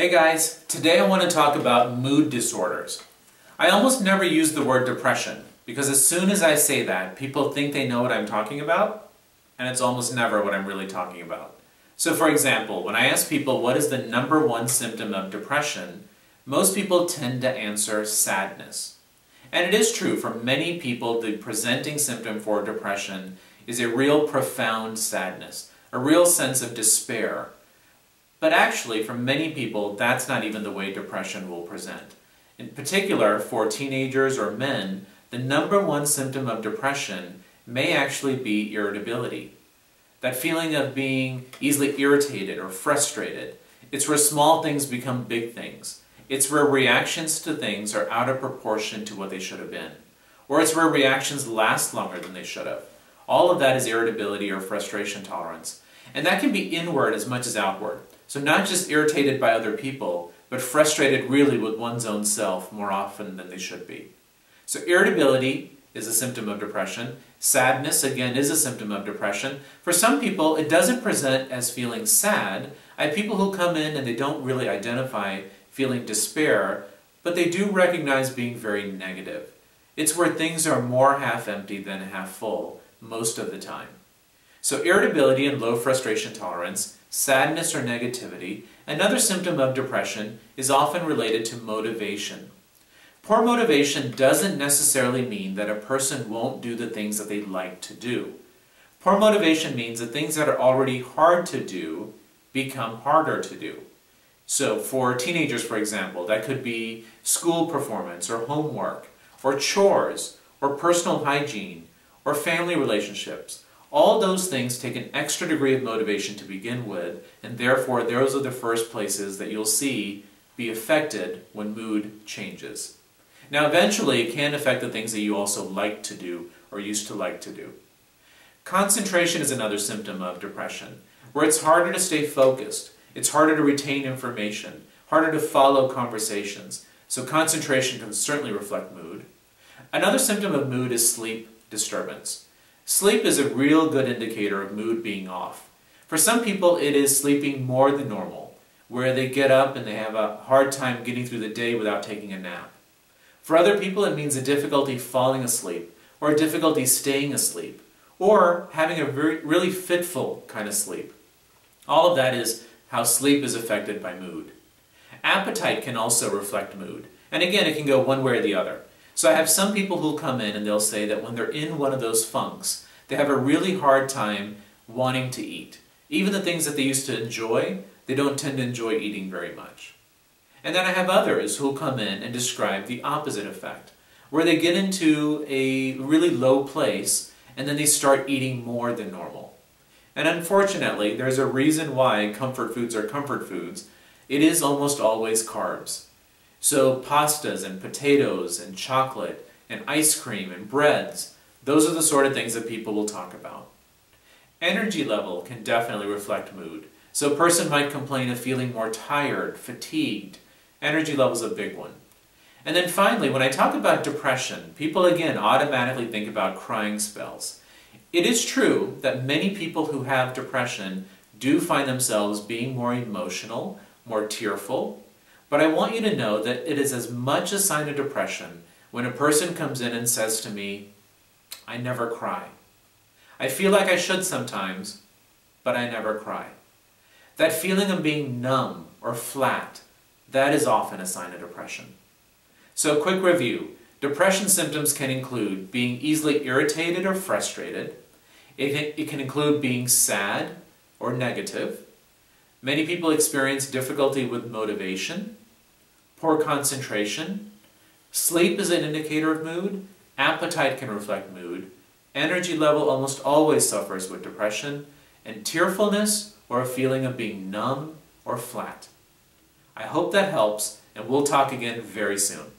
Hey guys, today I want to talk about mood disorders. I almost never use the word depression because as soon as I say that, people think they know what I'm talking about, and it's almost never what I'm really talking about. So for example, when I ask people what is the #1 symptom of depression, most people tend to answer sadness. And it is true, for many people the presenting symptom for depression is a real profound sadness, a real sense of despair. But actually, for many people, that's not even the way depression will present. In particular, for teenagers or men, the #1 symptom of depression may actually be irritability. That feeling of being easily irritated or frustrated. It's where small things become big things. It's where reactions to things are out of proportion to what they should have been. Or it's where reactions last longer than they should have. All of that is irritability or frustration tolerance. And that can be inward as much as outward. So not just irritated by other people, but frustrated really with one's own self more often than they should be. So irritability is a symptom of depression. Sadness, again, is a symptom of depression. For some people, it doesn't present as feeling sad. I have people who come in and they don't really identify feeling despair, but they do recognize being very negative. It's where things are more half empty than half full most of the time. So irritability and low frustration tolerance, sadness or negativity, another symptom of depression is often related to motivation. Poor motivation doesn't necessarily mean that a person won't do the things that they like to do. Poor motivation means that things that are already hard to do become harder to do. So for teenagers, for example, that could be school performance or homework or chores or personal hygiene or family relationships. All those things take an extra degree of motivation to begin with, and therefore those are the first places that you'll see be affected when mood changes. Now eventually it can affect the things that you also like to do or used to like to do. Concentration is another symptom of depression, where it's harder to stay focused, it's harder to retain information, harder to follow conversations, so concentration can certainly reflect mood. Another symptom of mood is sleep disturbance. Sleep is a real good indicator of mood being off. For some people, it is sleeping more than normal, where they get up and they have a hard time getting through the day without taking a nap. For other people, it means a difficulty falling asleep, or a difficulty staying asleep, or having a really fitful kind of sleep. All of that is how sleep is affected by mood. Appetite can also reflect mood, and again, it can go one way or the other. So I have some people who'll come in and they'll say that when they're in one of those funks, they have a really hard time wanting to eat. Even the things that they used to enjoy, they don't tend to enjoy eating very much. And then I have others who'll come in and describe the opposite effect, where they get into a really low place and then they start eating more than normal. And unfortunately, there's a reason why comfort foods are comfort foods. It is almost always carbs. So pastas and potatoes and chocolate and ice cream and breads, those are the sort of things that people will talk about. Energy level can definitely reflect mood. So a person might complain of feeling more tired, fatigued. Energy level is a big one. And then finally, when I talk about depression, people again automatically think about crying spells. It is true that many people who have depression do find themselves being more emotional, more tearful. But I want you to know that it is as much a sign of depression when a person comes in and says to me, I never cry. I feel like I should sometimes, but I never cry. That feeling of being numb or flat, that is often a sign of depression. So quick review. Depression symptoms can include being easily irritated or frustrated. It can include being sad or negative. Many people experience difficulty with motivation, poor concentration. Sleep is an indicator of mood. Appetite can reflect mood. Energy level almost always suffers with depression. And tearfulness or a feeling of being numb or flat. I hope that helps, and we'll talk again very soon.